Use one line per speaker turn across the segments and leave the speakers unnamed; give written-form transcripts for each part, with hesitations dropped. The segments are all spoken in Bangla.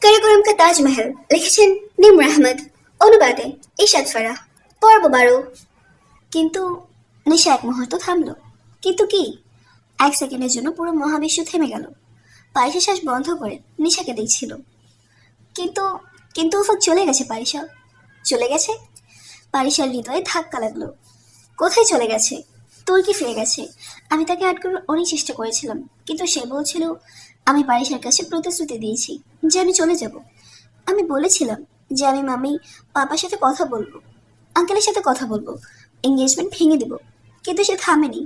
কারাকোরাম কা তাজমহল লিখেছেন নিমর আহমদ, অনুবাদে ইশাদ ফারাহ। পর্ব 12। কিন্তু নিশা এক মুহূর্ত থামলো। কিন্তু কি? এক সেকেন্ডের জন্য পুরো মহাবিশ্ব থেমে গেল। পারিসা শ্বাস বন্ধ করে নিশাকে দেখছিল। কিন্তু কিন্তু উফাক চলে গেছে। পারিসা চলে গেছে। পারিসার হৃদয়ে ধাক্কা লাগলো। কোথায় চলে গেছে? তুর্কি ফিরে গেছে। আমি তাকে আটকানোর অনেক চেষ্টা করেছিলাম, কিন্তু সে বলছিল আমি পারিসার কাছে প্রতিশ্রুতি দিয়েছি যে আমি চলে যাব। আমি বলেছিলাম যে আমি মামি পাপার সাথে কথা বলবো, আঙ্কেলের সাথে কথা বলবো, এঙ্গেজমেন্ট ভেঙে দিব। কিন্তু সে থামেনি।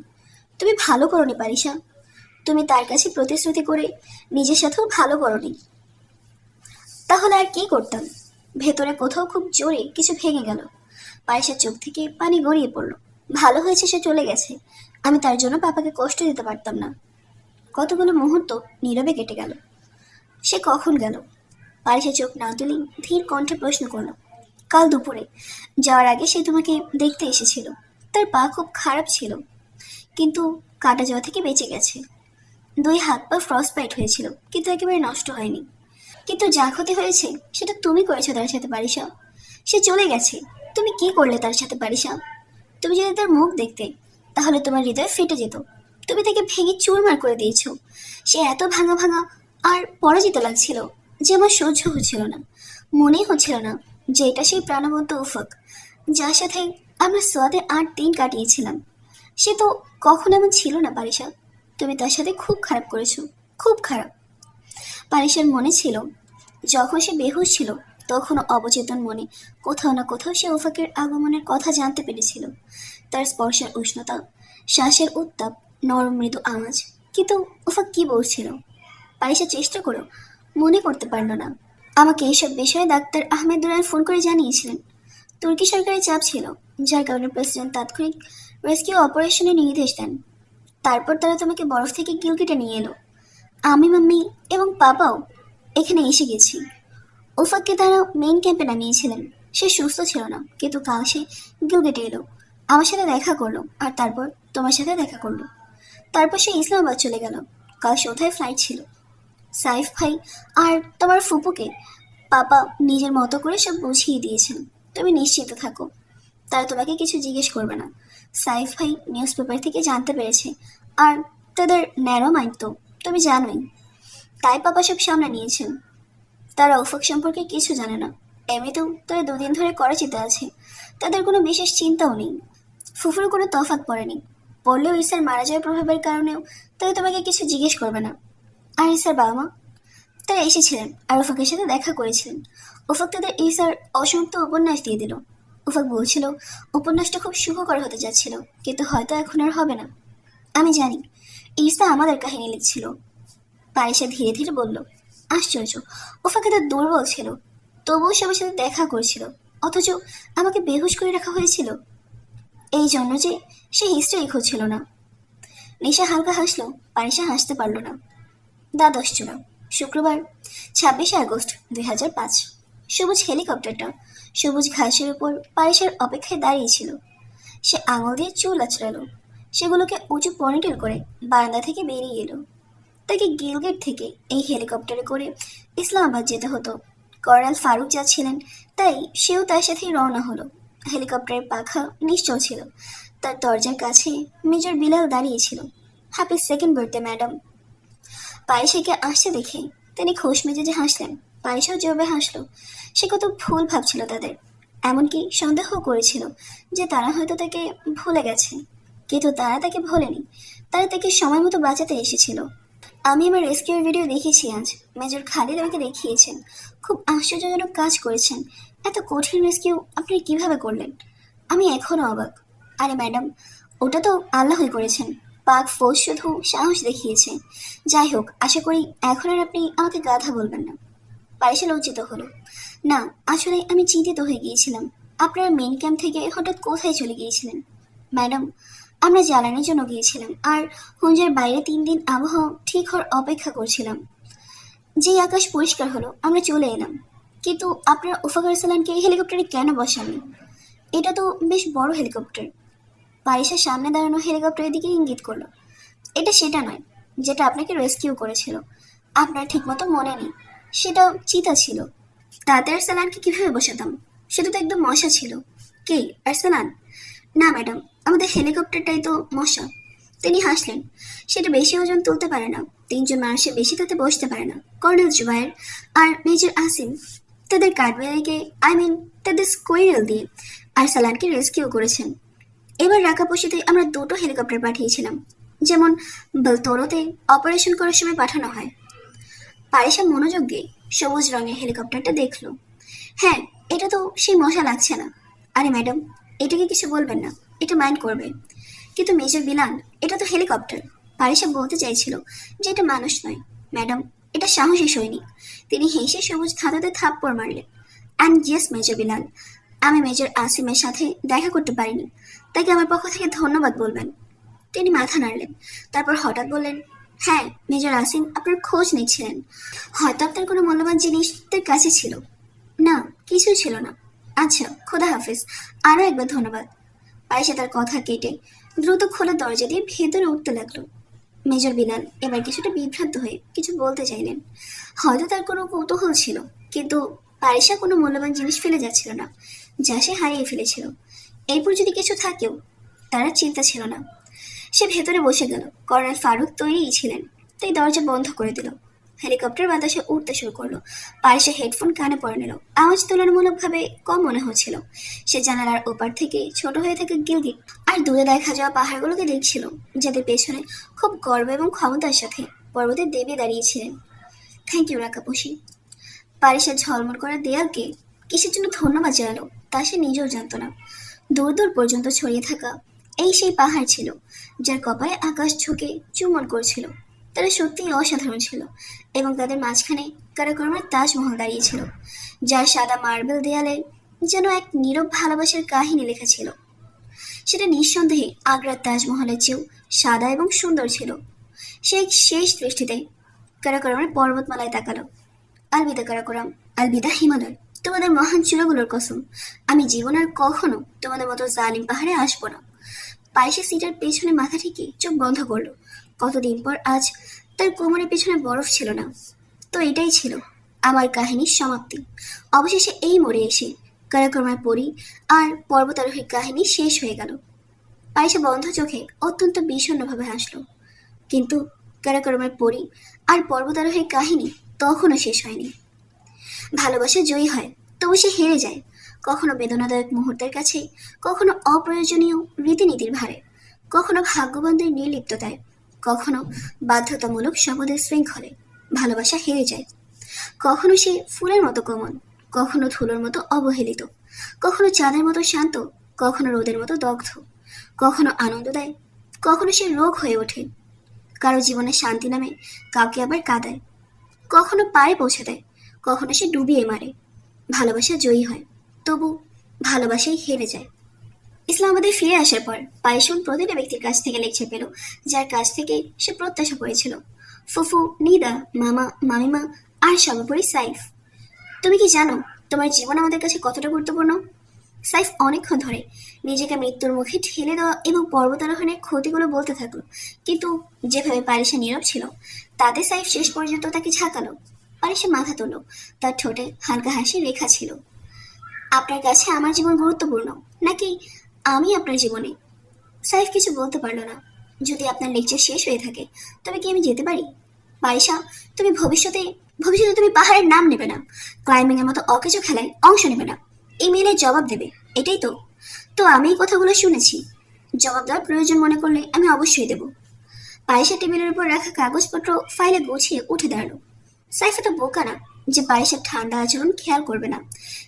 তুমি ভালো করোনি পারিসা। তুমি তার কাছে প্রতিশ্রুতি করে নিজের সাথেও ভালো করোনি। তাহলে আর কি করতাম? ভেতরে কোথাও খুব জোরে কিছু ভেঙে গেল। পায়েসের চোখ থেকে পানি গড়িয়ে পড়লো। ভালো হয়েছে সে চলে গেছে। আমি তার জন্য পাপাকে কষ্ট দিতে পারতাম না। কতগুলো মুহূর্ত নীরবে কেটে গেল। সে কখন গেল? পায়েসের চোখ না তুলেই ধীর কণ্ঠে প্রশ্ন করলো। কাল দুপুরে। যাওয়ার আগে সে তোমাকে দেখতে এসেছিল। তার পা খুব খারাপ ছিল, কিন্তু কাটা যাওয়া থেকে বেঁচে গেছে। দুই হাত পা ফ্রস্ট বাইট হয়েছিল, কিন্তু একেবারে নষ্ট হয়নি। কিন্তু যা ক্ষতি হয়েছে সেটা তুমি করেছো তার সাথে পারিসা। সে চলে গেছে। তুমি কি করলে তার সাথে পারিসা? তুমি যদি তার মুখ দেখতে, তাহলে তোমার হৃদয় ফেটে যেত। তুমি তাকে ভেঙে চুরমার করে দিয়েছো। সে এত ভাঙা ভাঙা আর পরাজিত লাগছিল যে আমার সহ্য হচ্ছিল না। মনেই হচ্ছিল না যে এটা সেই প্রাণবন্ত উফক যার সাথে আমরা সোয়াদে 8 দিন কাটিয়েছিলাম। সে তো কখনো এমন ছিল না পারিসা। তুমি তার সাথে খুব খারাপ করেছো, খুব খারাপ। পারিসের মনে ছিল যখন সে বেহুশ ছিল তখনও অবচেতন মনে কোথাও না কোথাও সে ওফাকের আগমনের কথা জানতে পেরেছিল। তার স্পর্শের উষ্ণতা, শ্বাসের উত্তাপ, নরম মৃদু আওয়াজ। কিন্তু ওফাক কি বলছিল? পারিসা চেষ্টা করো, মনে করতে পারল না। আমাকে এইসব বিষয়ে ডাক্তার আহমেদ দুরান ফোন করে জানিয়েছিলেন তুর্কি সরকারের চাপ ছিল, যার কারণে প্রেসিডেন্ট তাৎক্ষণিক রেস্কিউ অপারেশনের নির্দেশ দেন। তারপর তারা তোমাকে বরফ থেকে গিলগিটে নিয়ে এলো। আমি, মাম্মি এবং পাপাও এখানে এসে গেছি। ওফাককে তারা মেইন ক্যাম্পে নামিয়েছিলেন। সে সুস্থ ছিল না, কিন্তু কাল সে গিলগেটে এলো, আমার সাথে দেখা করলো, আর তারপর তোমার সাথে দেখা করলো। তারপর সে ইসলামাবাদ চলে গেল। কাল সন্ধ্যায় ফ্লাইট ছিল। সাইফ ভাই আর তোমার ফুপুকে পাপা নিজের মতো করে সব বুঝিয়ে দিয়েছেন। তুমি নিশ্চিন্ত থাকো, তারা তোমাকে কিছু জিজ্ঞেস করবে না। সাইফ ভাই নিউজ পেপার থেকে জানতে পেরেছে, আর তাদের ন্যারো মাইন্ড তো তুমি জানোই। তাই পাপা সব সামনে নিয়েছেন। তারা উফক সম্পর্কে কিছু জানে না। এমনিতেও তারা 2 দিন ধরে করাচিতে আছে। তাদের কোনো বিশেষ চিন্তাও নেই। ফুফুর কোনো তফাৎ পড়েনি। পড়লেও ইসার মারা যাওয়ার প্রভাবের কারণেও তারা তোমাকে কিছু জিজ্ঞেস করবে না। আর ইসার বাবা মা, তারা এসেছিলেন আর উফাকের সাথে দেখা করেছিলেন। উফাক তাদের ইসার অসমাপ্ত উপন্যাস দিয়ে দিল। উফাক বলছিল উপন্যাসটা খুব সুখকর হতে যাচ্ছিল, কিন্তু হয়তো এখন আর হবে না। আমি জানি ইসা আমাদের কাহিনী লিখছিল। পায়েসা ধীরে ধীরে বলল। আশ্চর্য, ওফাকে তো দুর্বল ছিল, তবুও সবার সাথে দেখা করছিল। অথচ আমাকে বেহুশ করে রাখা হয়েছিল এই জন্য যে সে হিস্ট্রি খুঁজছিল না। নিশা হালকা হাসলো। পারিসা হাসতে পারল না। দ্বাদশ চূড়া, শুক্রবার 26শে আগস্ট 2005। সবুজ হেলিকপ্টারটা সবুজ ঘাসের উপর পারিসার অপেক্ষায় দাঁড়িয়েছিল। সে আঙুল দিয়ে চুল আঁচড়ালো, সেগুলোকে উঁচু পনিটেল করে বারান্দা থেকে বেরিয়ে এলো। তাকে গিলগেট থেকে এই হেলিকপ্টারে করে ইসলামাবাদ যেতে হতো। কর্নেল ফারুক যাচ্ছিলেন, তাই সেও তার সাথেই রওনা হলো। হেলিকপ্টারের পাখা নিশ্চল ছিল। তার দরজার কাছে মেজর বিলাল দাঁড়িয়েছিল। Happy second birthday madam. পায়েসাকে আসতে দেখে তিনি খোশ মেজাজে হাসলেন। পায়েসাও যেভাবে হাসলো, সে কত ভুল ভাবছিল তাদের। এমনকি সন্দেহ করেছিল যে তারা হয়তো তাকে ভুলে গেছে। কিন্তু তারা তাকে ভোলেনি। তারা তাকে সময় মতো বাঁচাতে এসেছিল। আমি আমার রেস্কিউর ভিডিও দেখেছি আজ। মেজর খালিদ আমাকে দেখিয়েছেন। খুব আশ্চর্যজনক কাজ করেছেন। এত কঠিন রেস্কিউ আপনি কিভাবে করলেন? আমি এখনো অবাক। আরে ম্যাডাম, ওটা তো আল্লাহই করেছেন। পাক ফৌজ শুধু সাহস দেখিয়েছে। যাই হোক, আশা করি এখন আর আপনি আমাকে গাধা বলবেন না। পারিসা লজ্জিত হলো। না, আসলে আমি চিন্তিত হয়ে গিয়েছিলাম। আপনারা মেন ক্যাম্প থেকে হঠাৎ কোথায় চলে গিয়েছিলেন? ম্যাডাম, আমরা জ্বালানির জন্য গিয়েছিলাম, আর হুঞ্জের বাইরে 3 দিন আবহাওয়া ঠিক হওয়ার অপেক্ষা করছিলাম। যেই আকাশ পরিষ্কার হলো আমরা চলে এলাম। কিন্তু আপনারা ওফাক আরসালানকে এই হেলিকপ্টারে কেন বসাননি? এটা তো বেশ বড় হেলিকপ্টার। পারিসের সামনে দাঁড়ানো হেলিকপ্টারের দিকে ইঙ্গিত করলো। এটা সেটা নয় যেটা আপনাকে রেস্কিউ করেছিল। আপনার ঠিকমতো মনে নেই। সেটাও চিতা ছিল। তাতে আরসালানকে কিভাবে বসাতাম? সেটা তো একদম মশা ছিল। কে? আরসালান? না ম্যাডাম, আমাদের হেলিকপ্টারটাই তো মশা। তিনি হাসলেন। সেটা বেশি ওজন তুলতে পারে না, 3 জন মানুষের বেশি তাতে বসতে পারে না। কর্নেল জুবায়ের আর মেজর আসিম তাদের কাঠবিড়ালিকে, তাদের স্কোয়ারেল দিয়ে আরসালানকে রেস্কিউ করেছেন। এবার রাকাপোশিতে আমরা 2টো হেলিকপ্টার পাঠিয়েছিলাম, যেমন বেলতোরোতে অপারেশন করার সময় পাঠানো হয়। পারিসা মনোযোগ দিয়ে সবুজ রঙের হেলিকপ্টারটা দেখলো। হ্যাঁ, এটা তো সেই মশা লাগছে না। আরে ম্যাডাম, এটাকে কিছু বলবেন না, এটা মাইন্ড করবে। কিন্তু মেজর বিলাল, এটা তো হেলিকপ্টার। পারিসা বলতে চাইছিল যে এটা মানুষ নয়। ম্যাডাম, এটা সাহসী সৈনিক। তিনি হেসে সবুজ ধাঁধাতে থাপ্পড় মারলেন। অ্যান্ড ইয়েস মেজর বিলাল, আমি মেজর আসিমের সাথে দেখা করতে পারিনি, তাকে আমার পক্ষ থেকে ধন্যবাদ বলবেন। তিনি মাথা নাড়লেন, তারপর হঠাৎ বললেন, হ্যাঁ মেজর আসিম আপনার খোঁজ নিচ্ছিলেন। হয়তো আপনার কোনো মূল্যবান জিনিস তার কাছে ছিল। না, কিছুই ছিল না। আচ্ছা, খোদা হাফিজ, আরও একবার ধন্যবাদ। পায়েসে তার কথা কেটে দ্রুত খোলা দরজা দিয়ে ভেতরে উঠতে লাগলো। মেজর বিলাল এবার কিছুটা বিভ্রান্ত হয়ে কিছু বলতে চাইলেন। হয়তো তার কোনো কৌতূহল ছিল, কিন্তু পারিসা কোনো মূল্যবান জিনিস ফেলে যাচ্ছিল না, যা সে হারিয়ে ফেলেছিল। এরপর যদি কিছু থাকেও, তার চিন্তা ছিল না। সে ভেতরে বসে গেল। কর্নেল ফারুক তৈরিই ছিলেন, তাই দরজা বন্ধ করে দিল। হেলিকপ্টার বাতাসে উঠতে শুরু করলো। পারিসা হেডফোন কানে পরে নিল। আওয়াজ তুলনামূলকভাবে কম মনে হচ্ছিল। সে জানালার ওপার থেকে ছোট হয়ে থাকা গিলগিট আর দূরে দেখা যাওয়া পাহাড়গুলোকে দেখছিল, যাদের পেছনে খুব গর্ব এবং ক্ষমতার সাথে পর্বতের দেবী দাঁড়িয়েছিলেন। Thank you Rakaposhi. পারিসা ঝলমল করা দেয়ালকে কিসের জন্য ধন্যবাদ জানালো তা সে নিজেও জানত না। দূর দূর পর্যন্ত ছড়িয়ে থাকা এই সেই পাহাড় ছিল, যার কপালে আকাশ ঝুঁকে চুম্বন করছিল। তারা সত্যিই অসাধারণ ছিল, এবং তাদের মাঝখানে কারাকর্মের তাজমহল দাঁড়িয়েছিল, যার সাদা মার্বেল দেয়ালে যেন এক নীরব ভালোবাসার কাহিনী লেখা ছিল। সেটা নিঃসন্দেহে আগ্রার তাজমহলের চেয়েও সাদা এবং সুন্দর ছিল। সে এক শেষ দৃষ্টিতে কারাকরমের পর্বতমালায় তাকালো। আলবিদা কারাকোরাম, আলবিদা হিমালয়, তোমাদের মহান চূড়াগুলোর কসম, আমি জীবন আর কখনো তোমাদের মতো জালিম পাহাড়ে আসবো না। পায়েসে সিটার পেছনে মাথা ঠেকে চোখ বন্ধ করলো। কতদিন পর আজ তার কোমরের পেছনে বরফ ছিল না। তো এটাই ছিল আমার কাহিনীর সমাপ্তি। অবশেষে এই মোড়ে এসে কারাকর্মার পরী আর পর্বতারোহীর কাহিনী শেষ হয়ে গেল। পায়েসে বন্ধ চোখে অত্যন্ত বিষণ্ণভাবে হাসলো। কিন্তু কারাকর্মার পরী আর পর্বতারোহীর কাহিনী তখনও শেষ হয়নি। ভালোবাসা জয়ী হয়, তবু সে হেরে যায়, কখনো বেদনাদায়ক মুহূর্তের কাছে, কখনো অপ্রয়োজনীয় রীতিনীতির ভারে, কখনো ভাগ্যবানদের নির্লিপ্ততায়, কখনো বাধ্যতামূলক শপথের শৃঙ্খলে। ভালোবাসা হেরে যায়। কখনো সে ফুলের মতো কোমল, কখনো ধুলোর মতো অবহেলিত, কখনো চাঁদের মতো শান্ত, কখনো রোদের মতো দগ্ধ, কখনো আনন্দ দেয়, কখনো সে রোগ হয়ে ওঠে। কারো জীবনে শান্তি নামে, কাউকে আবার কাঁদায়। কখনো পায়ে পৌঁছে দেয়, কখনো সে ডুবিয়ে মারে। ভালোবাসা জয়ী হয়, তবু ভালোবাসাই হেরে যায়। ইসলামাবাদে ফিরে আসার পর পায়েসন প্রতিটা ব্যক্তির কাছ থেকে লেকচার পেল, যার কাছ থেকে সে প্রত্যাশা করেছিল। ফুফু, নিদা, মামা, মামিমা আর সর্বোপরি সাইফ। তুমি কি জানো তোমার জীবন আমাদের কাছে কতটা গুরুত্বপূর্ণ? সাইফ অনেকক্ষণ ধরে নিজেকে মৃত্যুর মুখে ঠেলে দেওয়া এবং পর্বতারোহণের ক্ষতিগুলো বলতে থাকলো, কিন্তু যেভাবে পারিসা নীরব ছিল তাতে সাইফ শেষ পর্যন্ত তাকে ঝাঁকালো। পারিসা মাথা তুলল, তার ঠোঁটে হালকা হাসির রেখা ছিল। আপনার কাছে আমার জীবন গুরুত্বপূর্ণ, নাকি আমি আপনার জীবনে? সাইফ কিছু বলতে পারল না। যদি আপনার লেকচার শেষ হয়ে থাকে, তবে কি আমি যেতে পারি? পারিসা, তুমি ভবিষ্যতে ভবিষ্যতে তুমি পাহাড়ের নাম নেবে না, ক্লাইম্বিং এর মতো অকেজো খেলায় অংশ নেবে না, ইমেইলের জবাব দেবে, এটাই তো? তো আমি এই কথাগুলো শুনেছি। জবাব দেওয়ার প্রয়োজন মনে করলে আমি অবশ্যই দেব। পারিসা টেবিলের উপর রাখা কাগজপত্র ফাইলে গুছিয়ে উঠে দাঁড়ালো। সাইফ এত বোকা না যে পারিসার ঠান্ডা আচরণ খেয়াল করবে না,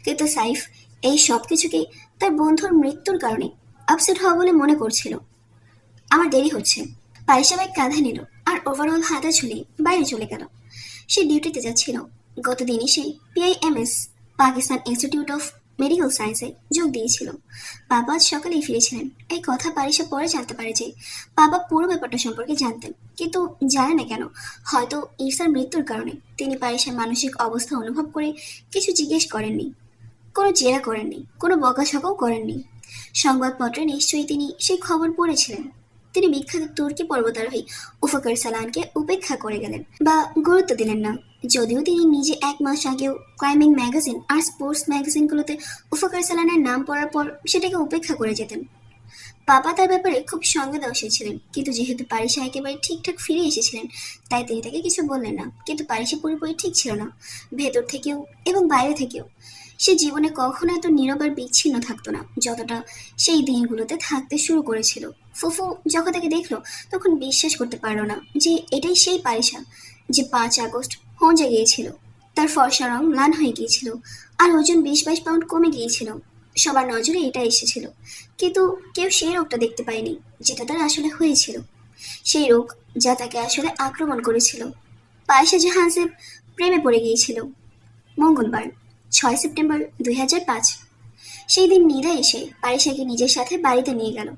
কিন্তু সাইফ এই সব কিছুকে তার বন্ধুর মৃত্যুর কারণে আপসেট হওয়া বলে মনে করছিল। আমার দেরি হচ্ছে। পারিসা ব্যাগ কাঁধে নিল আর ওভারঅল হাতে ঝুলিয়ে বাইরে চলে গেল। সে ডিউটিতে যাচ্ছিল। গতদিনই সে পিআইএমএস, পাকিস্তান ইনস্টিটিউট অফ মেডিকেল সায়েন্সে যোগ দিয়েছিল। বাবা আজ সকালেই ফিরেছিলেন। এই কথা পারিসা পরে জানতে পারে যে বাবা পুরো ব্যাপারটা সম্পর্কে জানতেন, কিন্তু জানে না কেন। হয়তো ইরসার মৃত্যুর কারণে তিনি পারিসার মানসিক অবস্থা অনুভব করে কিছু জিজ্ঞেস করেননি, কোনো জেরা করেননি, কোনো বকাঝকাও করেননি। সংবাদপত্রে নিশ্চয়ই তিনি সেই খবর পড়েছিলেন। তিনি বিখ্যাত তুর্কি পর্বতারোহী উফাকার সালানকে উপেক্ষা করে গেলেন বা গুরুত্ব দিলেন না। যদিও তিনি নিজে 1 মাস আগেও ক্লাইম্বিং ম্যাগাজিন আর স্পোর্টস ম্যাগাজিনগুলোতে উফাকার সালানের নাম পড়ার পর সেটাকে উপেক্ষা করে যেতেন। পাপা তার ব্যাপারে খুব সংবেদনশীল ছিলেন, কিন্তু যেহেতু পারিসা একেবারে ঠিকঠাক ফিরে এসেছিলেন তাই তিনি তাকে কিছু বললেন না। কিন্তু পারিসা পুরোপুরি ঠিক ছিল না, ভেতর থেকেও এবং বাইরে থেকেও। সে জীবনে কখনো এত নীরব আর বিচ্ছিন্ন থাকতো না যতটা সেই দিনগুলোতে থাকতে শুরু করেছিল। ফুফু যখন তাকে দেখলো তখন বিশ্বাস করতে পারলো না যে এটাই সেই পারিসা যে 5 আগস্ট হঞ্জে গিয়েছিল। তার ফর্সা রং ম্লান হয়ে গিয়েছিল আর ওজন 20-22 পাউন্ড কমে গিয়েছিল। সবার নজরে এটা এসেছিল, কিন্তু কেউ সেই রোগটা দেখতে পায়নি যেটা তার আসলে হয়েছিল। সেই রোগ যা তাকে আসলে আক্রমণ করেছিল। পায়েসা জাহানসেব প্রেমে পড়ে গিয়েছিল। মঙ্গলবার 6 সেপ্টেম্বর 2005 সেই দিন নিধা এসে পায়েসাকে নিজের সাথে বাড়িতে নিয়ে গেল।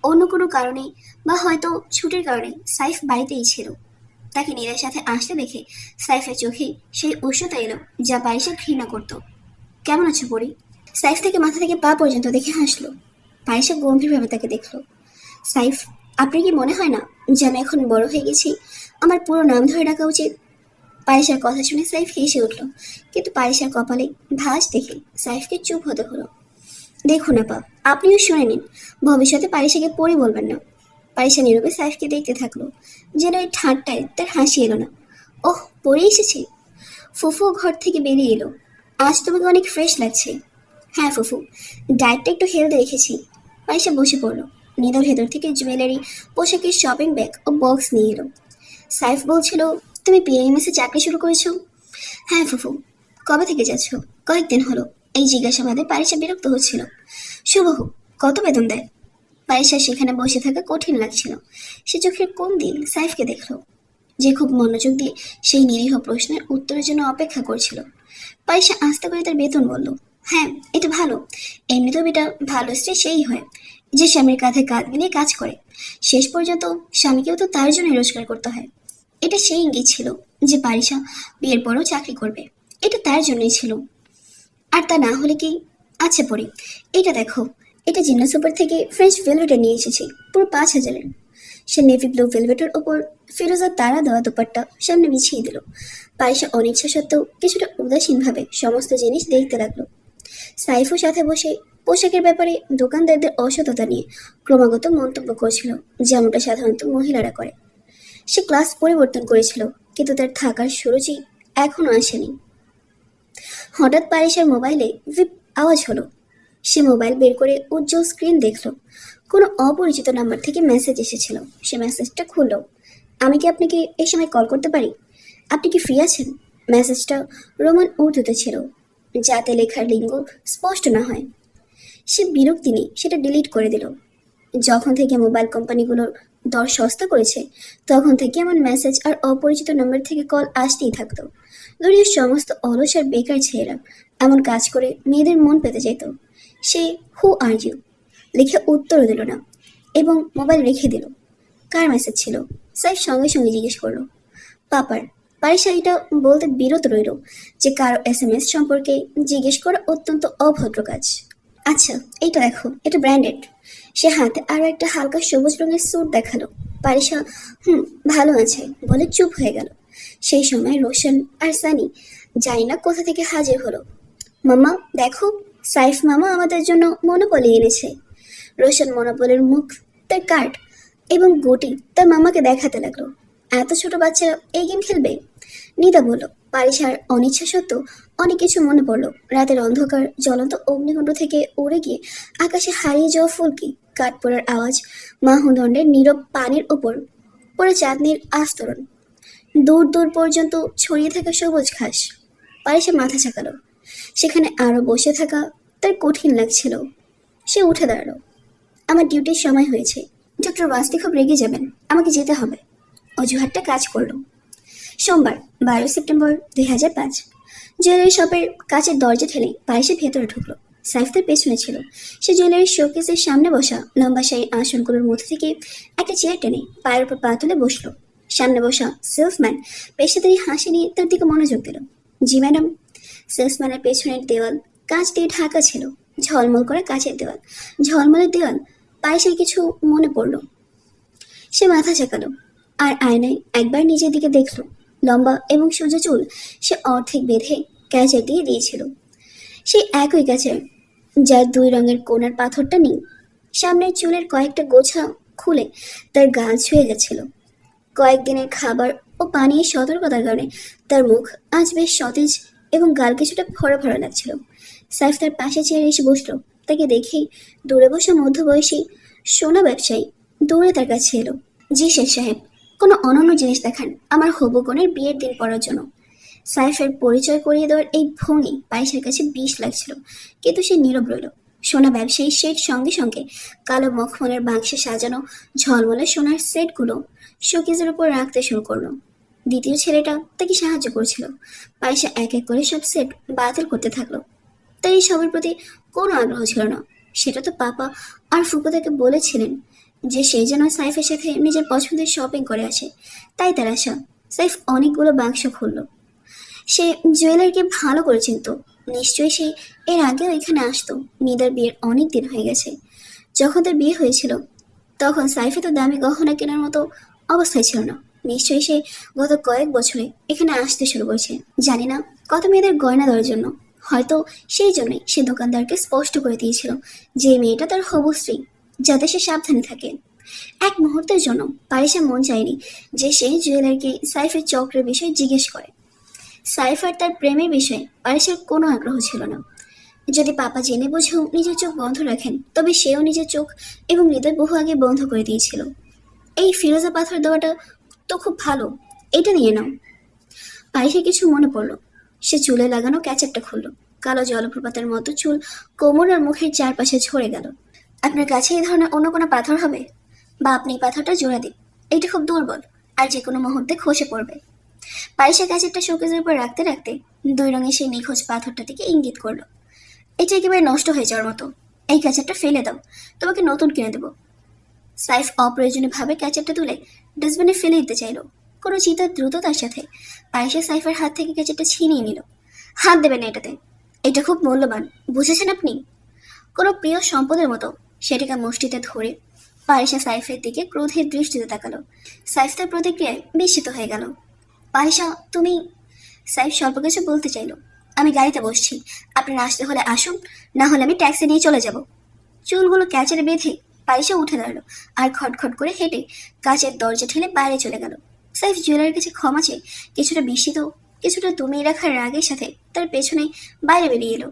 অন্য কোনো কারণে বা হয়তো ছুটির কারণে সাইফ বাড়িতেই ছিল। তাকে নিধার সাথে আসতে দেখে সাইফের চোখে সেই উষ্ণতা এলো যা পায়েসা ঘৃণা করত। কেমন আছো পরি? সাইফ থেকে মাথা থেকে পা পর্যন্ত দেখে হাসলো। পায়েসা গম্ভীরভাবে তাকে দেখলো। সাইফ, আপনার কি মনে হয় না যে আমি এখন বড় হয়ে গেছি? আমার পুরো নাম ধরে ডাকা উচিত? পায়েসার কথা শুনে সাইফ হেসে উঠল, কিন্তু পায়েসার কপালে ভাঁজ দেখে সাইফকে চুপ হতে হলো। দেখুন আপা, আপনিও শুনে নিন, ভবিষ্যতে পায়েসাকে পরি বলবেন না। পায়েসা নীরবে সাইফকে দেখতে থাকলো, যেন এই ঠাট্টায় তার হাসি এলো না। ওহ, পরে এসেছে? ফুফু ঘর থেকে বেরিয়ে এলো। আজ তোমাকে অনেক ফ্রেশ লাগছে। হ্যাঁ ফুফু, ডায়েটটা একটু হেলদি রেখেছি। পায়েসা বসে পড়লো। নিদা ভেতর থেকে জুয়েলারি, পোশাকের শপিং ব্যাগ ও বক্স নিয়ে এলো। সাইফ বলছিল, তুমি পিএমএসে চাকরি শুরু করেছো? হ্যাঁ ফুফু। কবে থেকে যাচ্ছ? কয়েকদিন হলো। এই জিজ্ঞাসাবাদে পায়েসা বিরক্ত হচ্ছিল। শুভ হোক। কত বেতন দেয়? পায়েসা সেখানে বসে থাকা কঠিন লাগছিল। সে চোখের কোন দিন সাইফকে দেখলো, যে খুব মনোযোগ দিয়ে সেই নিরীহ প্রশ্নের উত্তরের জন্য অপেক্ষা করছিল। পায়েসা আস্তে করে তার বেতন বলল। হ্যাঁ, এটা ভালো। এমনিতেও এটা ভালো স্ত্রী সেই হয় যে স্বামীর কাঁধে কাঁধ মিলিয়ে কাজ করে। শেষ পর্যন্ত স্বামীকেও তো তার জন্যই রোজগার করতে হয়। এটা সেই ইঙ্গিত ছিল যে পারিসা বিয়ের পরও চাকরি করবে। এটা তার জন্যই ছিল, আর তা না হলে কি? আচ্ছা পড়ি, এটা দেখো। এটা জিন্না সুপার থেকে ফ্রেঞ্চ ভেলভেটে নিয়ে এসেছি, পুরো 5,000-এর। সে নেভি ব্লু ভেলভেটের ওপর ফিরোজার তারা দেওয়া দোপাট্টা সামনে বিছিয়ে দিল। পায়েসা অনিচ্ছা সত্ত্বেও কিছুটা উদাসীনভাবে সমস্ত জিনিস দেখতে লাগলো। সাইফও সাথে বসে পোশাকের ব্যাপারে দোকানদারদের অসততা নিয়ে ক্রমাগত মন্তব্য করছিল, যেমনটা সাধারণত মহিলারা করে। সে ক্লাস পরিবর্তন করেছিল, কিন্তু তার থাকার সুরুচি এখনো আসেনি। হঠাৎ পায়েসার মোবাইলে ভিপ আওয়াজ হলো। সে মোবাইল বের করে উজ্জ্বল স্ক্রিন দেখলো। কোনো অপরিচিত নাম্বার থেকে মেসেজ এসেছিল। সে মেসেজটা খুলল। আমি কি আপনাকে এই সময় কল করতে পারি? আপনি কি ফ্রি আছেন? মেসেজটা রোমান উর্দুতে ছিল, যাতে লেখার লিঙ্গ স্পষ্ট না হয়। সে বিরক্তি নিয়ে সেটা ডিলিট করে দিল। যখন থেকে মোবাইল কোম্পানিগুলোর দর সস্তা করেছে তখন থেকে এমন মেসেজ আর অপরিচিত নম্বর থেকে কল আসতেই থাকতো। দুনিয়ার সমস্ত অলস আর বেকার ছেলেরা এমন কাজ করে মেয়েদের মন পেতে যেত। সে হু আর ইউ লিখে উত্তরও দিল না এবং মোবাইল রেখে দিল। কার মেসেজ ছিল? সাইফ সঙ্গে সঙ্গে জিজ্ঞেস করলো। পাপার। পারিসা এটা বলতে বিরত রইল যে কারো SMS সম্পর্কে জিজ্ঞেস করা অত্যন্ত অভদ্র কাজ। আচ্ছা, এইটা দেখো, এটা ব্র্যান্ডেড। সে হাতে আরো একটা হালকা সবুজ রঙের স্যুট দেখালো। পারিসা ভালো আছে বলে চুপ হয়ে গেল। সেই সময় রোশন আর সানি জানি না কোথা থেকে হাজির হলো। মামা দেখো, সাইফ মামা আমাদের জন্য মনোপলি এনেছে। রোশন মনোপলির মুখ, তার কার্ড এবং গুটি তার মামাকে দেখাতে লাগলো। এত ছোট বাচ্চারা এই গেম খেলবে? নিদা বলল। পারিসার অনিচ্ছা সত্ত্বেও অনেক কিছু মনে পড়ল। রাতের অন্ধকার, জ্বলন্ত অগ্নিকুণ্ড থেকে উড়ে গিয়ে আকাশে হারিয়ে যাওয়া ফুলকি, কাঠ পড়ার আওয়াজ, মাহুদণ্ডের নীরব পানির ওপর পড়ে চাঁদনির আস্তরণ, দূর দূর পর্যন্ত ছড়িয়ে থাকা সবুজ ঘাস। পারিসা মাথা ঝাঁকালো। সেখানে আরো বসে থাকা তার কঠিন লাগছিল। সে উঠে দাঁড়ালো। আমার ডিউটির সময় হয়েছে। ডক্টর ওয়াস্তি খুব রেগে যাবেন, আমাকে যেতে হবে। অজুহাতটা কাজ করলো। সোমবার 12 সেপ্টেম্বর 2005 জুয়েলারি শপের কাচের দরজা ঠেলে পায়েসে ভেতরে ঢুকলো। সাইফ তার পেছনে ছিল। সে জুয়েলারি শোকেসের সামনে বসা লম্বা সারি আসনগুলোর মধ্যে থেকে একটা চেয়ার টেনে পায়ের উপর পা তুলে বসলো। সামনে বসা সেলসম্যান পেশাদারি হাসি নিয়ে তার দিকে মনোযোগ দিল। জি ম্যাডাম। সেলসম্যানের পেছনের দেওয়াল কাঁচ দিয়ে ঢাকা ছিল। ঝলমল করে কাঁচের দেওয়াল, ঝলমলের দেওয়াল। পায়েসের কিছু মনে পড়ল। সে মাথা ঝাঁকালো আর আয়নায় একবার নিজের দিকে দেখলো। লম্বা এবং সোজা চুল সে অর্ধেক বেঁধে ক্যাচের দিয়ে দিয়েছিল, সেই একই ক্যাচের যার দুই রঙের কোণার পাথরটা নেই। সামনের চুলের কয়েকটা গোছা খুলে তার গাল ছুঁয়ে গেছিল। কয়েকদিনের খাবার ও পানীয় সতর্কতার কারণে তার মুখ আজ বেশ সতেজ এবং গাল কিছুটা ভরা ভরা লাগছিল। সাইফ তার পাশে চেয়ারে এসে বসলো। তাকে দেখেই দূরে বসা মধ্যবয়সী সোনা ব্যবসায়ী দৌড়ে তার কাছে এলো। জি শেখ সাহেব, কোনো অনন্য জিনিস দেখান আমার হবু বোনের বিয়ের দিন পড়ার জন্য। সাইফের পরিচয় করিয়ে দেওয়ার এই ভঙ্গি পায়েসের কাছে বিষ লাগছিল, কিন্তু সে নীরব রইল। সোনা ব্যবসায়ী সেট সঙ্গে সঙ্গে কালো মখমলের বাক্সে সাজানো ঝলমলে সোনার সেটগুলো শোকেজের উপর রাখতে শুরু করলো। দ্বিতীয় ছেলেটা তাকে সাহায্য করছিল। পায়েসা এক এক করে সব সেট বাতিল করতে থাকলো। তার এই সবের প্রতি কোনো আগ্রহ ছিল না। সেটা তো পাপা আর ফুপু তাকে বলেছিলেন যে সে যেন সাইফের সাথে নিজের পছন্দের শপিং করে আসে, তাই তার আশা। সাইফ অনেকগুলো বাক্স খুলল। সে জুয়েলারকে ভালো করে চিনত। নিশ্চয়ই সে এর আগেও এখানে আসতো। নিদার বিয়ের অনেক দিন হয়ে গেছে। যখন তার বিয়ে হয়েছিল তখন সাইফে তো দামি গহনা কেনার মতো অবস্থায় ছিল না। নিশ্চয়ই সে গত কয়েক বছরে এখানে আসতে শুরু করেছে। জানি না কত মেয়েদের গয়না দেওয়ার জন্য। হয়তো সেই জন্যই সে দোকানদারকে স্পষ্ট করে দিয়েছিল যে মেয়েটা তার হবু স্ত্রী, যাতে সে সাবধানে থাকে। এক মুহূর্তের জন্য পারিসা মন চায়নি যে সে জুয়েলারকে সাইফের চক্রের বিষয়ে জিজ্ঞেস করে। সাইফ আর তার প্রেমের বিষয়ে পারিসার কোনো আগ্রহ ছিল না। যদি পাপা জেনে বুঝেও নিজের চোখ বন্ধ রাখেন, তবে সেও নিজের চোখ এবং হৃদয় বহু আগে বন্ধ করে দিয়েছিল। এই ফিরোজা পাথর দেওয়াটা তো খুব ভালো, এটা নিয়ে নাও। পারিসা কিছু মনে পড়ল। সে চুলে লাগানো ক্যাচারটা খুলল। কালো জলপ্রপাতের মতো চুল কোমর আর মুখের চারপাশে ঝরে গেল। আপনার কাছে এই ধরনের অন্য কোনো পাথর হবে, বা আপনি এই পাথরটা জোড়া দিন। এটা খুব দুর্বল আর যে কোনো মুহূর্তে খসে পড়বে। পারিসা ক্যাচেরটা শোকেজের উপর রাখতে রাখতে দুই রঙের সেই নিখোঁজ পাথরটা থেকে ইঙ্গিত করলো। এটা একেবারে নষ্ট হয়ে যাওয়ার মতো। এই ক্যাচেরটা ফেলে দাও, তোমাকে নতুন কিনে দেবো। সাইফ অপ্রয়োজনীয়ভাবে ক্যাচেরটা তুলে ডাস্টবিনে ফেলে দিতে চাইল। কোনো চিন্তার দ্রুততার সাথে পায়েসা সাইফের হাত থেকে ক্যাচেরটা ছিনিয়ে নিল। হাত দেবেন না এটাতে, এটা খুব মূল্যবান, বুঝেছেন আপনি? কোনো প্রিয় সম্পদের মতো সেটাকে মুষ্টিতে ধরে পায়েসা সাইফের দিকে ক্রোধের দৃষ্টিতে তাকালো। সাইফ তার প্রতিক্রিয়ায় বিস্মিত হয়ে গেল। পায়েসা, তুমি... সাইফ স্বল্প কিছু বলতে চাইল। আমি গাড়িতে বসছি, আপনার আসতে হলে আসুন, না হলে আমি ট্যাক্সি নিয়ে চলে যাব। চুলগুলো ক্যাচের বেঁধে পারিসা উঠে দাঁড়ালো আর খটখট করে হেঁটে কাচের দরজা ঠেলে বাইরে চলে গেল। সাইফ জুয়েলারের কাছে ক্ষমা চেয়ে কিছুটা বিস্মিত, কিছুটা দমিয়ে রাখার রাগের সাথে তার পেছনে বাইরে বেরিয়ে এলো।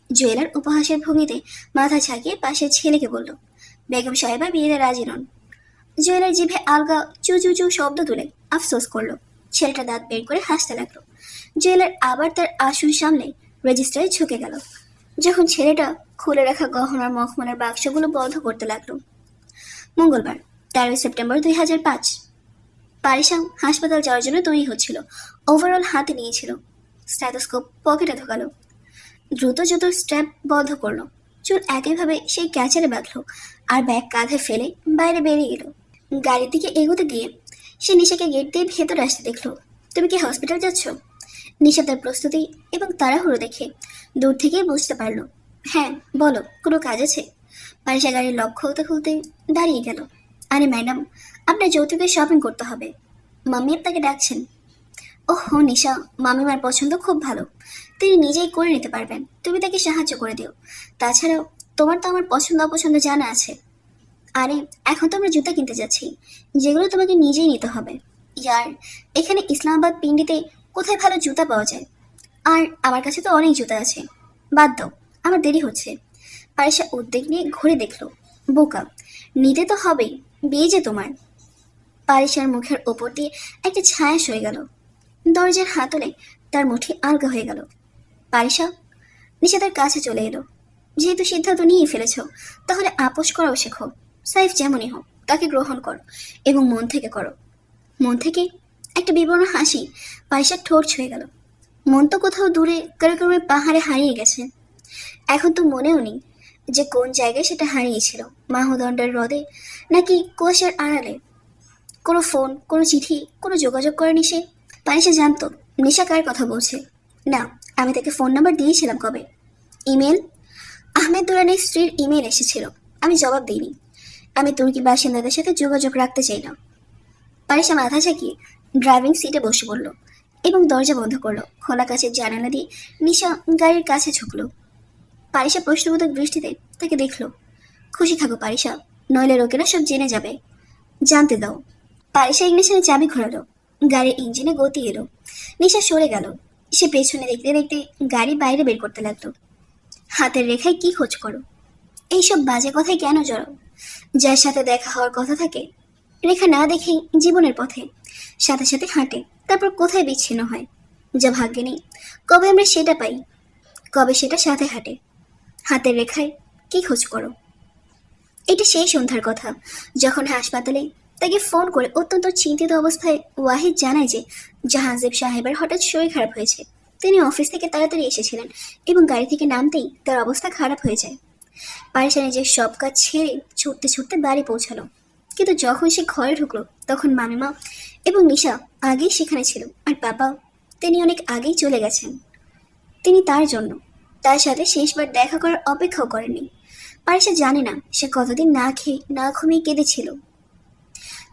জুয়েলার উপহাসের ভঙ্গিতে মাথা ঝাঁকিয়ে পাশের ছেলেকে বলল, বেগম সাহেবা বিয়েতে রাজি নন। জুয়েলার জিভে আলগা চু চু চু শব্দ তুলে আফসোস করলো। ছেলেটা দাঁত বের করে হাসতে লাগলো। জুয়েলার আবার তার আসন সামলে রেজিস্টারে ঝুঁকে গেল। যখন ছেলেটা খুলে রাখা গহনার মখমলের বাক্সগুলো বন্ধ করতে লাগলো। মঙ্গলবার 13 সেপ্টেম্বর 2005। পারিসা হাসপাতাল যাওয়ার জন্য তৈরি হচ্ছিল। ওভারঅল হাতে নিয়েছিল। স্ট্যাথোস্কোপ পকেটে ঢোকালো। দ্রুত জুতোর স্ট্র্যাপ বন্ধ করলো। চুল একইভাবে সেই ক্যাচারে বাঁধলো আর ব্যাগ কাঁধে ফেলে বাইরে বেরিয়ে গেল। গাড়ির দিকে এগোতে গিয়ে সে নিশাকে গেট দিয়ে ভেতরে আসতে দেখলো। তুমি কি হসপিটাল যাচ্ছ? নিশা তার প্রস্তুতি এবং তাড়াহুড়ো দেখে দূর থেকেই বুঝতে পারলো। হ্যাঁ, বলো, কোনো কাজ আছে? পারিসা গাড়ির লক খুলতে খুলতে দাঁড়িয়ে গেল। আরে ম্যাডাম, আপনার যৌতুকের শপিং করতে হবে, মাম্মি আপনাকে ডাকছেন। ওহো নিশা, মামিমার পছন্দ খুব ভালো, তিনি নিজেই করে নিতে পারবেন, তুমি তাকে সাহায্য করে দিও। তাছাড়াও তোমার তো আমার পছন্দ অপছন্দ জানা আছে। আরে এখন তো আমরা জুতা কিনতে যাচ্ছি, যেগুলো তোমাকে নিজেই নিতে হবে। ইয়ার, এখানে ইসলামাবাদ পিন্ডিতে কোথায় ভালো জুতা পাওয়া যায়? আর আমার কাছে তো অনেক জুতা আছে, বাদ দাও, আমার দেরি হচ্ছে। পারিসা উদ্বেগ নিয়ে ঘুরে দেখলো। বোকা, নিতে তো হবেই, বিয়ে যে তোমার। পারিসার মুখের ওপর দিয়ে একটা ছায়া সয়ে গেল। দরজার হাতলে তার মুঠি আলগা হয়ে গেল। পারিসা, নিশা তার কাছে চলে এলো। যেহেতু সিদ্ধান্ত নিয়ে ফেলেছ, তাহলে আপোষ করাও শেখো। সাইফ যেমনই হোক, তাকে গ্রহণ করো এবং মন থেকে করো। মন থেকে? একটা বিবর্ণ হাসি পারিসার ঠোঁট ছুঁয়ে গেল। মন তো কোথাও দূরে কারাক্রমে পাহাড়ে হারিয়ে গেছে। এখন তো মনেও নেই যে কোন জায়গায় সেটা হারিয়েছিল, মাহদণ্ডের হ্রদে নাকি কুয়াশার আড়ালে। কোনো ফোন, কোনো চিঠি, কোনো যোগাযোগ করেনি সে। পারিসা জানতো নিশা কার কথা বলছে। না, আমি তাকে ফোন নাম্বার দিয়েছিলাম কবে। ইমেল? আহমেদ দুরানির স্ত্রীর ইমেল এসেছিল, আমি জবাব দিইনি। আমি তুর্কি বাসিন্দাদের সাথে যোগাযোগ রাখতে চাই না। পারিসা মাথা ঝাঁকিয়ে ড্রাইভিং সিটে বসে পড়ল এবং দরজা বন্ধ করলো। খোলা কাছের জানালা দিয়ে নিশা গাড়ির কাছে ঝুঁকলো। পারিসা প্রশ্নবোধক দৃষ্টিতে তাকে দেখলো। খুশি থাকো পারিসা, নইলে লোকেরা সব জেনে যাবে। জানতে দাও। পারিসা ইগনিশনে চাবি ঘোরালো। গাড়ির ইঞ্জিনে গতি এলো। নিশা সরে গেল। সে পেছনে দেখতে দেখতে গাড়ি বাইরে বের করতে লাগলো। হাতের রেখায় কি খোঁজ করো? এইসব বাজে কথায় কেন জড়াও? যার সাথে দেখা হওয়ার কথা থাকে রেখা না দেখেই জীবনের পথে সাথে সাথে হাঁটে, তারপর কোথায় বিচ্ছিন্ন হয়। যা ভাগ্যে নেই কবে আমরা সেটা পাই, কবে সেটা সাথে হাঁটে। হাতের রেখায় কি খোঁজ করো? এটা সেই সন্ধ্যার কথা যখন হাসপাতালে তাকে ফোন করে অত্যন্ত চিন্তিত অবস্থায় ওয়াহিদ জানায় যে জাহাঙ্গীর সাহেবের হঠাৎ শরীর খারাপ হয়েছে। তিনি অফিস থেকে তাড়াতাড়ি এসেছিলেন এবং গাড়ি থেকে নামতেই তার অবস্থা খারাপ হয়ে যায়। পারিসা নিজের সব কাজ ছেড়ে ছুটতে ছুটতে বাড়ি পৌঁছালো। কিন্তু যখন সে ঘরে ঢুকলো তখন মামিমা এবং নিশা আগেই সেখানে ছিল, আর পাপা তিনি অনেক আগেই চলে গেছেন। তিনি তার জন্য তার সাথে শেষবার দেখা করার অপেক্ষাও করেননি। পারিসা জানে না সে কতদিন না খেয়ে না ঘুমিয়ে কেঁদেছিল।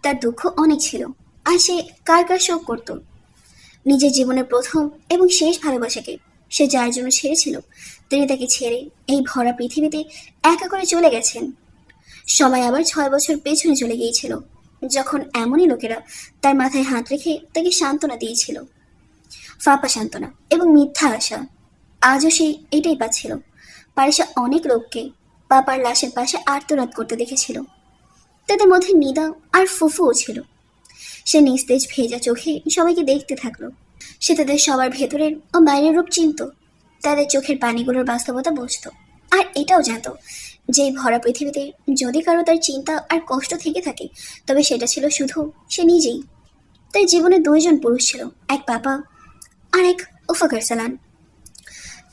তার দুঃখ অনেক ছিল, আর সে কার কার শোক করত। নিজের জীবনের প্রথম এবং শেষ ভালোবাসাকে সে যার জন্য ছেড়েছিল, তিনি তাকে ছেড়ে এই ভরা পৃথিবীতে একা করে চলে গেছেন। সময় আবার 6 বছর পেছনে চলে গিয়েছিল, যখন এমনই লোকেরা তার মাথায় হাত রেখে তাকে সান্ত্বনা দিয়েছিল। ফাঁপা সান্ত্বনা এবং মিথ্যা আশা। আজও সে এটাই পাচ্ছিল। পারিসা অনেক লোককে পাপার লাশের পাশে আর্তনাদ করতে দেখেছিল। তাদের মধ্যে নিদা আর ফুফুও ছিল। সে নিস্তেজ ভেজা চোখে সবাইকে দেখতে থাকলো। সে তাদের সবার ভেতরের ও বাইরের রূপ চিনত। তাদের চোখের পানিগুলোর বাস্তবতা বুঝতো, আর এটাও জানতো যে এই ভরা পৃথিবীতে যদি কারো তার চিন্তা আর কষ্ট থেকে থাকে, তবে সেটা ছিল শুধু সে নিজেই। তাই জীবনে 2 জন পুরুষ ছিল, এক পাপা আর এক উফাকার সালান।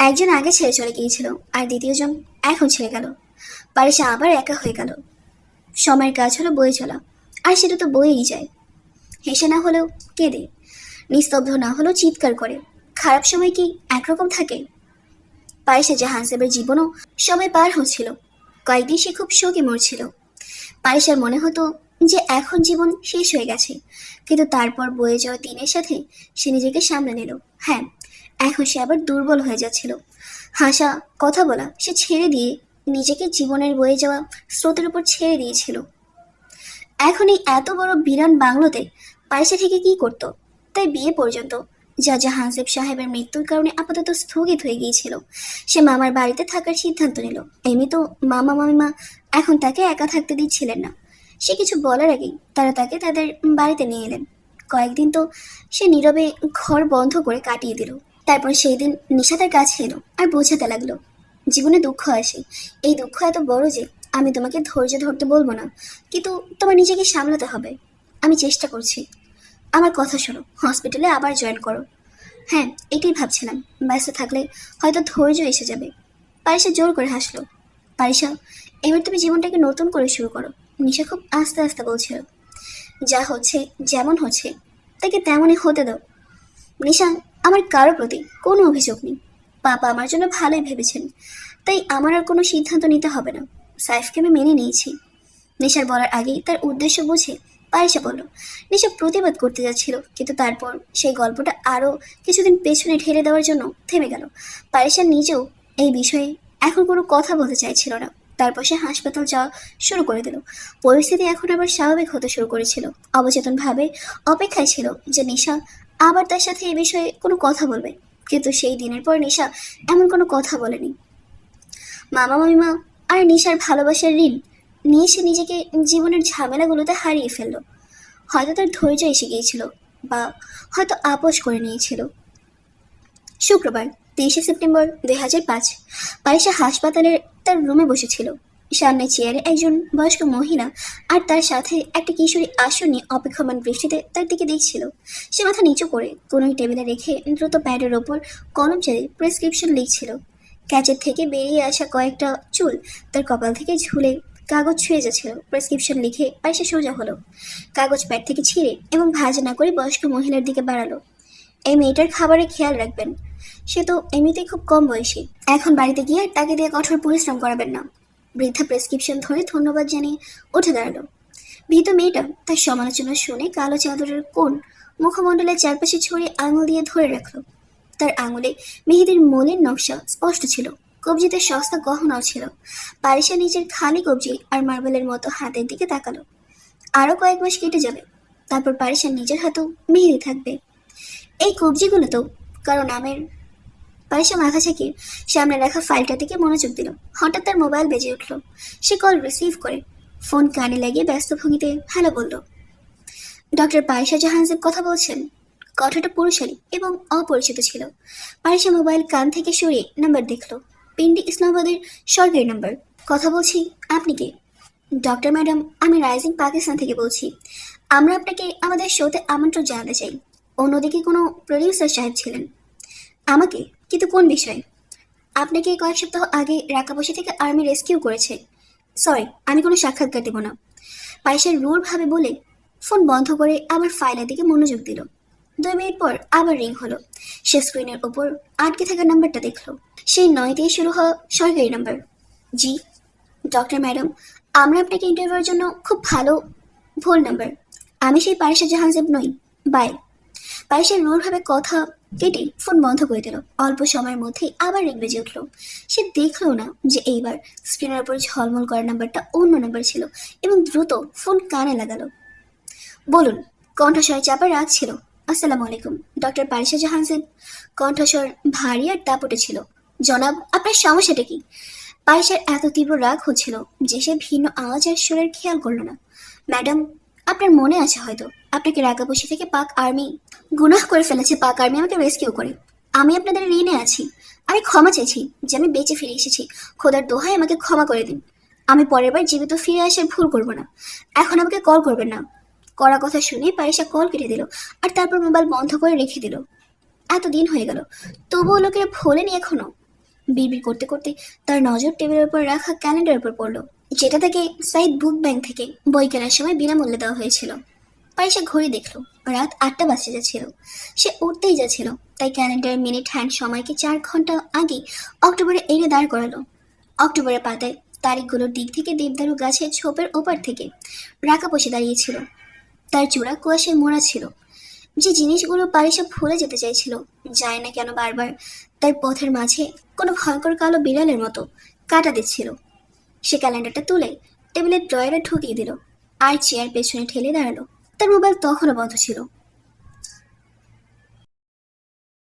একজন আগে ছেড়ে চলে গিয়েছিল, আর দ্বিতীয়জন এখন ছেড়ে গেল। পারিসা আবার একা হয়ে গেল। সময়ের কাজ হলো বয়ে চলা, আর সেটা তো বয়েই যায়। হেসে না হলেও কেঁদে, নিস্তব্ধ না হলেও চিৎকার করে। খারাপ সময় কি একরকম থাকে? পারিসা জাহাঙ্গীরের জীবনও সময় পার হচ্ছিল। কয়েকদিন সে খুব শোকে মরছিল। পারিসার মনে হতো যে এখন জীবন শেষ হয়ে গেছে, কিন্তু তারপর বয়ে যাওয়া দিনের সাথে সে নিজেকে সামলে নিল। হ্যাঁ, এখন সে আবার দুর্বল হয়ে যাচ্ছিল। হাসা, কথা বলা সে ছেড়ে দিয়ে নিজেকে জীবনের বয়ে যাওয়া স্রোতের উপর ছেড়ে দিয়েছিল। এখন এই এত বড় বিরান বাংলোতে পারিসা থেকে কি করত? তাই বিয়ে পর্যন্ত, যা জাহাঙ্গীর সাহেবের মৃত্যুর কারণে আপাতত স্থগিত হয়ে গিয়েছিল, সে মামার বাড়িতে থাকার সিদ্ধান্ত নিল। এমনি তো মামা মামিমা এখন তাকে একা থাকতে দিচ্ছিলেন না। সে কিছু বলার আগেই তারা তাকে তাদের বাড়িতে নিয়ে এলেন। কয়েকদিন তো সে নীরবে ঘর বন্ধ করে কাটিয়ে দিল। তারপর সেই দিন নিশা তার কাছে এলো আর বোঝাতে লাগলো, জীবনে দুঃখ আসে, এই দুঃখ এত বড় যে আমি তোমাকে ধৈর্য ধরতে বলবো না, কিন্তু তোমার নিজেকে সামলাতে হবে। আমি চেষ্টা করছি। আমার কথা শোনো, হসপিটালে আবার জয়েন করো। হ্যাঁ, এটাই ভাবছিলাম, ব্যস্ত থাকলে হয়তো ধৈর্য এসে যাবে। পারিসা জোর করে হাসলো। পারিসা, এবার তুমি জীবনটাকে নতুন করে শুরু করো। নিশা খুব আস্তে আস্তে বলছিল। যা হচ্ছে, যেমন হচ্ছে তাকে তেমনই হতে দাও। নিশা, আমার কারো প্রতি কোনো অভিযোগ নেই। পাপা আমার জন্য ভালোই ভেবেছেন, তাই আমার আর কোনো সিদ্ধান্ত নিতে হবে না। সাইফকে আমি মেনে নিয়েছি। নিশার বলার আগেই তার উদ্দেশ্য বুঝে পারিসা বলল। নিশা প্রতিবাদ করতে যাচ্ছিল, কিন্তু তারপর সেই গল্পটা আরও কিছুদিন পেছনে ঠেলে দেওয়ার জন্য থেমে গেল। পারিসা নিজেও এই বিষয়ে এখন কোনো কথা বলতে চাইছিল না। তারপর সে হাসপাতাল যাওয়া শুরু করে দিল। পরিস্থিতি এখন আবার স্বাভাবিক হতে শুরু করেছিল। অবচেতনভাবে অপেক্ষায় ছিল যে নিশা আবার তার সাথে এই বিষয়ে কোনো কথা বলবে, কিন্তু সেই দিনের পর নিশা এমন কোনো কথা বলেনি। মামা মামিমা আর নিশার ভালোবাসার ঋণ নিয়ে সে নিজেকে জীবনের ঝামেলাগুলোতে হারিয়ে ফেলল। হয়তো তার ধৈর্য এসে গিয়েছিল, বা হয়তো আপোষ করে নিয়েছিল। শুক্রবার 23শে সেপ্টেম্বর 2005 পারিসা হাসপাতালের তার রুমে বসেছিল। সামনে চেয়ারে একজন বয়স্ক মহিলা আর তার সাথে একটা কিশোরী আসন নিয়ে অপেক্ষমান দৃষ্টিতে তার দিকে দেখছিল। সে মাথা নিচু করে কোনোই টেবিলে রেখে দ্রুত প্যাডের ওপর কলম ছেড়ে প্রেসক্রিপশন লিখছিল। ক্যাচের থেকে বেরিয়ে আসা কয়েকটা চুল তার কপাল থেকে ঝুলে কাগজ ছুঁয়ে যাচ্ছিল। প্রেসক্রিপশন লিখে পারিসা সোজা হলো, কাগজ প্যাড থেকে ছিঁড়ে এবং ভাঁজ না করে বয়স্ক মহিলার দিকে বাড়ালো। এই মেয়েটার খাবারে খেয়াল রাখবেন, সে তো এমনিতেই খুব কম বয়সী। এখন বাড়িতে গিয়ে তাকে দিয়ে কঠোর পরিশ্রম করাবেন না। বৃদ্ধা প্রেসক্রিপশন ধরে ধন্যবাদ জানিয়ে উঠে দাঁড়ালো। ভীত মেয়েটা তার সমালোচনা শুনে কালো চাদরের কোণ মুখমণ্ডলের চারপাশে ছড়িয়ে আঙুল দিয়ে ধরে রাখলো। তার আঙুলে মেহেদির মলিন নকশা স্পষ্ট ছিল। কবজিতে সস্তা গহনাও ছিল। পারিসা নিজের খালি কবজি আর মার্বেলের মতো হাতের দিকে তাকালো। আরো কয়েক মাস কেটে যাবে, তারপর পারিসা নিজের হাতেও মেহেদি থাকবে। এই কবজিগুলো তো কারো নামের। পারিসা মাথা ঝাঁকিয়ে সামনে রাখা ফাইলটা থেকে মনোযোগ দিল। হঠাৎ তার মোবাইল বেজে উঠল। সে কল রিসিভ করে ফোন কানে লাগিয়ে ব্যস্ত ভঙ্গিতে হ্যালো বলল। ডক্টর পারিসা জাহানজেব কথা বলছেন। কথাটা পুরুষালী এবং অপরিচিত ছিল। পারিসা মোবাইল কান থেকে সরিয়ে নাম্বার দেখল। পিন্ডি ইসলামাবাদের সরকারি নাম্বার। কথা বলছি, আপনি কে? ডক্টর ম্যাডাম, আমি রাইজিং পাকিস্তান থেকে বলছি। আমরা আপনাকে আমাদের শোতে আমন্ত্রণ জানাতে চাই। অন্যদিকে কোনো প্রডিউসার সাহেব ছিলেন। আমাকে? কিন্তু কোন বিষয়ে? আপনাকে কয়েক সপ্তাহ আগে রাকাবসি থেকে আর্মি রেস্কিউ করেছে। সরি, আমি কোনো সাক্ষাৎকার দেব না। পারিসা রূঢ়ভাবে বলে ফোন বন্ধ করে আবার ফাইলের দিকে মনোযোগ দিল। 2 মিনিট পর আবার রিং হলো। সে স্ক্রিনের ওপর আটকে থাকা নাম্বারটা দেখলো। সেই 9 দিয়ে শুরু হওয়া সরকারি নাম্বার। জি ডক্টর ম্যাডাম, আমরা আপনাকে ইন্টারভিউয়ের জন্য খুব ভালো। ভুল নাম্বার। আমি সেই পারিসা জাহানজেব নই। বাই। পারিসা রূঢ়ভাবে কথা কেটে ফোন বন্ধ করে দিল। অল্প সময়ের মধ্যেই আবার রিং বেজে উঠল। সে দেখলো না যে এইবার স্ক্রিনের উপর ঝলমল করা নাম্বারটা অন্য নাম্বার ছিল এবং দ্রুত ফোন কানে লাগালো। বলুন। কণ্ঠস্বরে চাপা রাগ ছিল। আসসালামু আলাইকুম, ডক্টর পারিসা জাহানজেব। কণ্ঠস্বর ভারী আর দাপটে ছিল। জনাব, আপনার সমস্যাটা কি? পারিসার এত তীব্র রাগ হচ্ছিল যে সে ভিন্ন আওয়াজ আর সুরের খেয়াল করলো না। ম্যাডাম, আপনার মনে আছে হয়তো আপনাকে রাকাবসি থেকে পাক আর্মি গুনাহ করে ফেলেছে। পাক আর্মি আমাকে রেস্কিউ করে। আমি আপনাদের ঋণে আছি। আমি ক্ষমা চাইছি যে আমি বেঁচে ফিরে এসেছি। খোদার দোহাই আমাকে ক্ষমা করে দিন। আমি পরের বার জীবিত ফিরে আসার ভুল করব না। এখন আমাকে কল করবেন না। কড়া কথা শুনে পারিসা কল কেটে দিল আর তারপর মোবাইল বন্ধ করে রেখে দিল। এত দিন হয়ে গেল, তবুও লোকেরা ভোলেনি এখনো। বিড়বিড় করতে করতে তার নজর টেবিলের উপর রাখা ক্যালেন্ডারের উপর পড়ল, যেটা তাকে সাইড বুক ব্যাংক থেকে বই কেনার সময় বিনামূল্যে দেওয়া হয়েছিল। পারিসা ঘড়ি দেখল, রাত 8টা বাজতে যাচ্ছিল। সে উঠতেই যাচ্ছিল, তাই ক্যালেন্ডারের মিনিট হ্যান্ড সময়কে 4 ঘন্টা আগে অক্টোবরে এনে দাঁড় করালো। অক্টোবরের পাতায় তারিখগুলোর দিক থেকে দেবদারু গাছের ছোপের ওপার থেকে রাকা বসে দাঁড়িয়েছিল। তার চূড়া কুয়াশায় মোড়া ছিল। যে জিনিসগুলো পারিসা ভুলে যেতে চাইছিল, যায় না কেন বারবার তার পথের মাঝে কোনো ভয়ঙ্কর কালো বিড়ালের মতো কাটা দিচ্ছিল। সে ক্যালেন্ডারটা তুলে টেবিলের ড্রয়ারে ঢুকিয়ে দিল আর চেয়ার পেছনে ঠেলে দাঁড়ালো। তার মোবাইল তখনও বন্ধ ছিল।